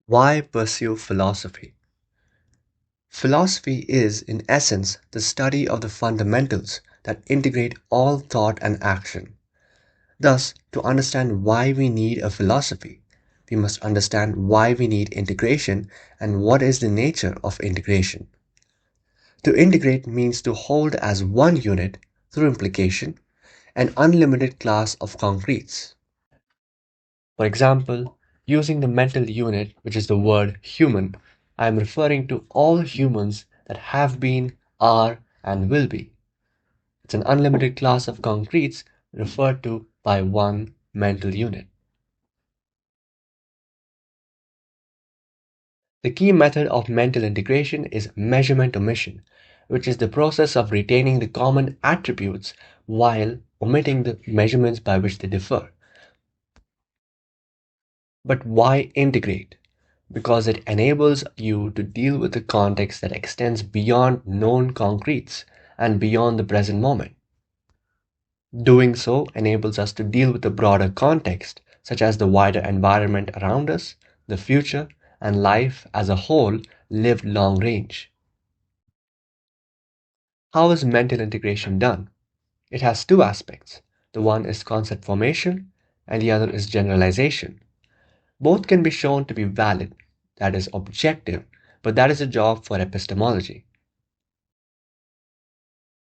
Why pursue philosophy? Philosophy is, in essence, the study of the fundamentals that integrate all thought and action. Thus, to understand why we need a philosophy, we must understand why we need integration and what is the nature of integration. To integrate means to hold as one unit, through implication, an unlimited class of concretes. For example, using the mental unit, which is the word human, I am referring to all humans that have been, are, and will be. It's an unlimited class of concretes referred to by one mental unit. The key method of mental integration is measurement omission, which is the process of retaining the common attributes while omitting the measurements by which they differ. But why integrate? Because it enables you to deal with a context that extends beyond known concretes and beyond the present moment. Doing so enables us to deal with a broader context, such as the wider environment around us, the future, and life as a whole lived long range. How is mental integration done? It has two aspects. The one is concept formation, and the other is generalization. Both can be shown to be valid, that is, objective, but that is a job for epistemology.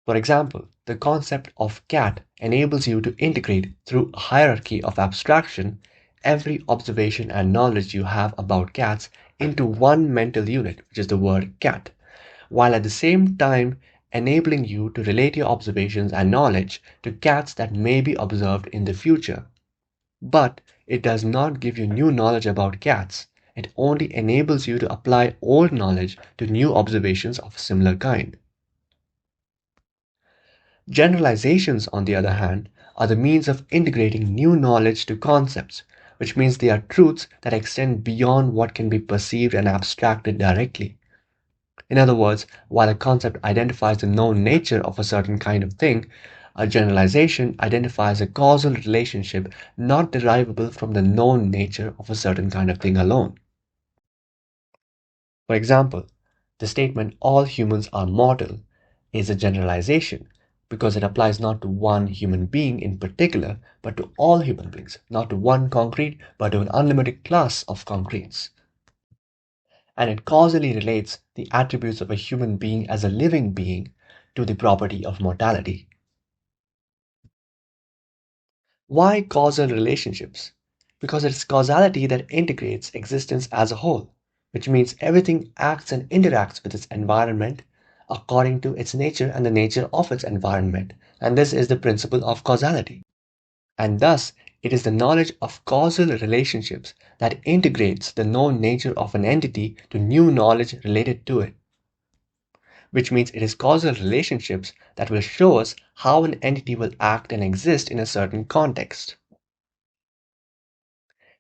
For example, the concept of cat enables you to integrate through a hierarchy of abstraction every observation and knowledge you have about cats into one mental unit, which is the word cat, while at the same time enabling you to relate your observations and knowledge to cats that may be observed in the future. But it does not give you new knowledge about cats. It only enables you to apply old knowledge to new observations of a similar kind. Generalizations, on the other hand, are the means of integrating new knowledge to concepts, which means they are truths that extend beyond what can be perceived and abstracted directly. In other words, while a concept identifies the known nature of a certain kind of thing, a generalization identifies a causal relationship not derivable from the known nature of a certain kind of thing alone. For example, the statement all humans are mortal is a generalization because it applies not to one human being in particular, but to all human beings, not to one concrete, but to an unlimited class of concretes. And it causally relates the attributes of a human being as a living being to the property of mortality. Why causal relationships? Because it's causality that integrates existence as a whole, which means everything acts and interacts with its environment according to its nature and the nature of its environment. And this is the principle of causality. And thus, it is the knowledge of causal relationships that integrates the known nature of an entity to new knowledge related to it, which means it is causal relationships that will show us how an entity will act and exist in a certain context.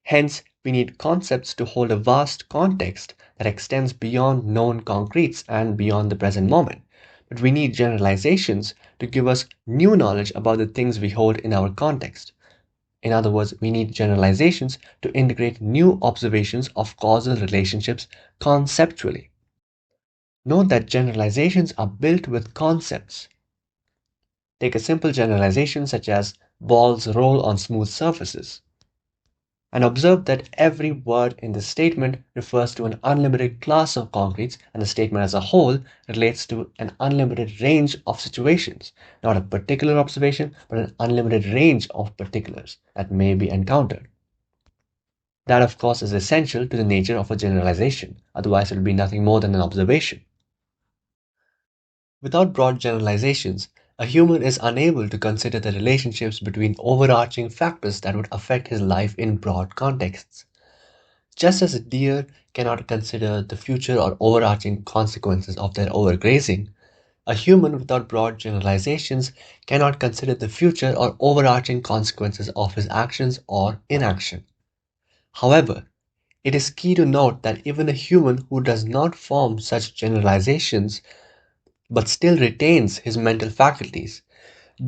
Hence, we need concepts to hold a vast context that extends beyond known concretes and beyond the present moment. But we need generalizations to give us new knowledge about the things we hold in our context. In other words, we need generalizations to integrate new observations of causal relationships conceptually. Note that generalizations are built with concepts. Take a simple generalization such as balls roll on smooth surfaces, and observe that every word in the statement refers to an unlimited class of concretes, and the statement as a whole relates to an unlimited range of situations, not a particular observation, but an unlimited range of particulars that may be encountered. That, of course, is essential to the nature of a generalization, otherwise, it will be nothing more than an observation. Without broad generalizations, a human is unable to consider the relationships between overarching factors that would affect his life in broad contexts. Just as a deer cannot consider the future or overarching consequences of their overgrazing, a human without broad generalizations cannot consider the future or overarching consequences of his actions or inaction. However, it is key to note that even a human who does not form such generalizations but still retains his mental faculties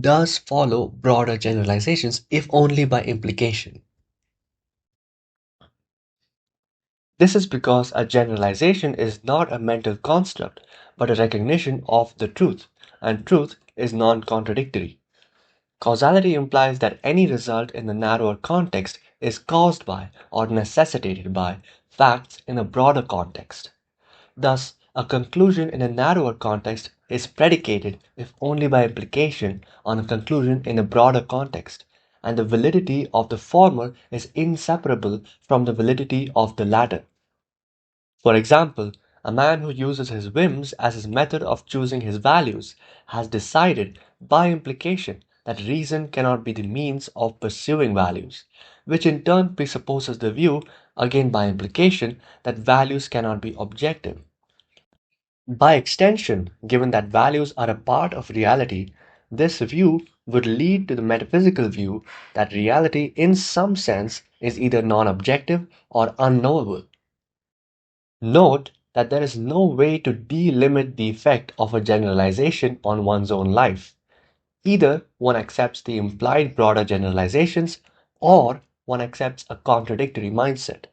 does follow broader generalizations if only by implication. This is because a generalization is not a mental construct, but a recognition of the truth, and truth is non contradictory. Causality implies that any result in the narrower context is caused by or necessitated by facts in a broader context. Thus, a conclusion in a narrower context is predicated, if only by implication, on a conclusion in a broader context, and the validity of the former is inseparable from the validity of the latter. For example, a man who uses his whims as his method of choosing his values has decided, by implication, that reason cannot be the means of pursuing values, which in turn presupposes the view, again by implication, that values cannot be objective. By extension, given that values are a part of reality, this view would lead to the metaphysical view that reality, in some sense, is either non objective or unknowable. Note that there is no way to delimit the effect of a generalization on one's own life. Either one accepts the implied broader generalizations or one accepts a contradictory mindset.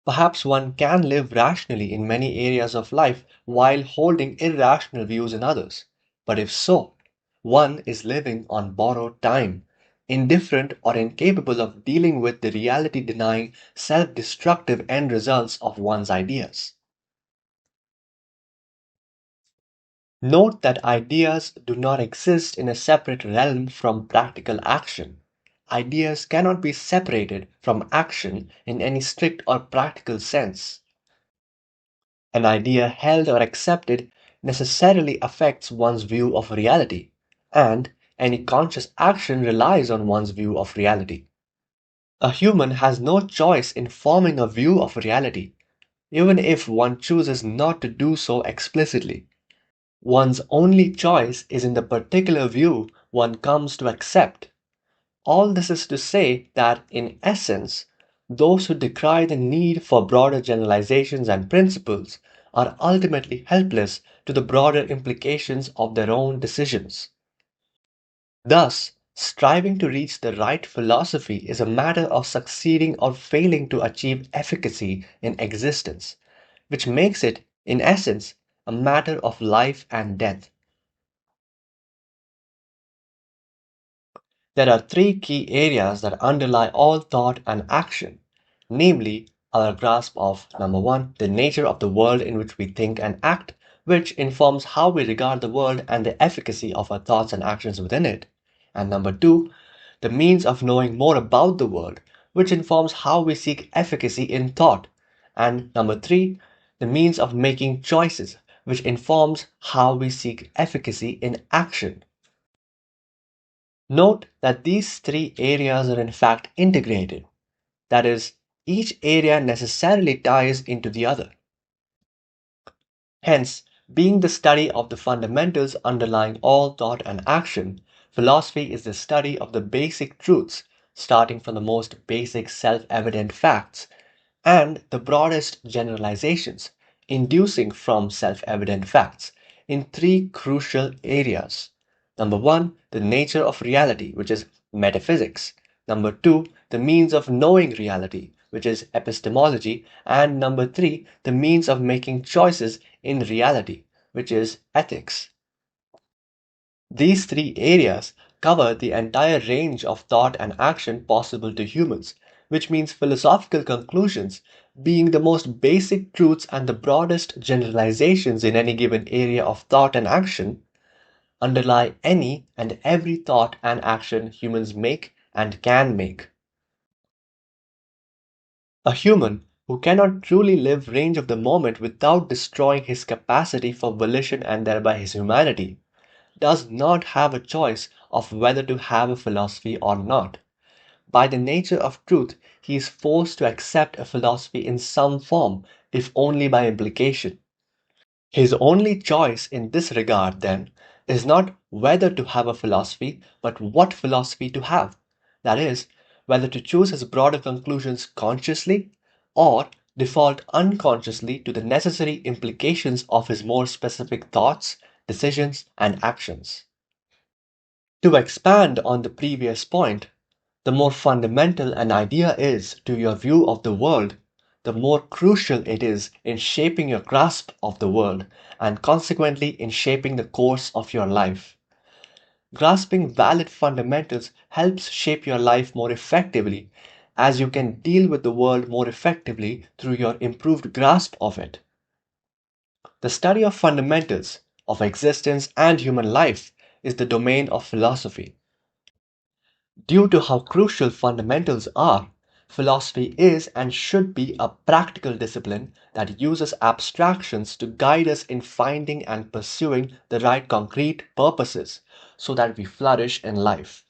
Perhaps one can live rationally in many areas of life while holding irrational views in others. But if so, one is living on borrowed time, indifferent or incapable of dealing with the reality denying, self destructive end results of one's ideas. Note that ideas do not exist in a separate realm from practical action. Ideas cannot be separated from action in any strict or practical sense. An idea held or accepted necessarily affects one's view of reality, and any conscious action relies on one's view of reality. A human has no choice in forming a view of reality, even if one chooses not to do so explicitly. One's only choice is in the particular view one comes to accept. All this is to say that, in essence, those who decry the need for broader generalizations and principles are ultimately helpless to the broader implications of their own decisions. Thus, striving to reach the right philosophy is a matter of succeeding or failing to achieve efficacy in existence, which makes it, in essence, a matter of life and death. There are three key areas that underlie all thought and action, namely, our grasp of number one, the nature of the world in which we think and act, which informs how we regard the world and the efficacy of our thoughts and actions within it, and number two, the means of knowing more about the world, which informs how we seek efficacy in thought, and number three, the means of making choices, which informs how we seek efficacy in action. Note that these three areas are in fact integrated, that is, each area necessarily ties into the other. Hence, being the study of the fundamentals underlying all thought and action, philosophy is the study of the basic truths, starting from the most basic self evident facts, and the broadest generalizations, inducing from self evident facts, in three crucial areas. Number one, the nature of reality, which is metaphysics. Number two, the means of knowing reality, which is epistemology. And number three, the means of making choices in reality, which is ethics. These three areas cover the entire range of thought and action possible to humans, which means philosophical conclusions, being the most basic truths and the broadest generalizations in any given area of thought and action, underlie any and every thought and action humans make and can make. A human who cannot truly live range of the moment without destroying his capacity for volition and thereby his humanity does not have a choice of whether to have a philosophy or not. By the nature of truth, he is forced to accept a philosophy in some form, if only by implication. His only choice in this regard, then, is not whether to have a philosophy, but what philosophy to have. That is, whether to choose his broader conclusions consciously or default unconsciously to the necessary implications of his more specific thoughts, decisions, and actions. To expand on the previous point, The more fundamental an idea is to your view of the world, the more crucial it is in shaping your grasp of the world and consequently in shaping the course of your life. Grasping valid fundamentals helps shape your life more effectively, as you can deal with the world more effectively through your improved grasp of it. The study of fundamentals of existence and human life is the domain of philosophy. Due to how crucial fundamentals are, philosophy is and should be a practical discipline that uses abstractions to guide us in finding and pursuing the right concrete purposes so that we flourish in life.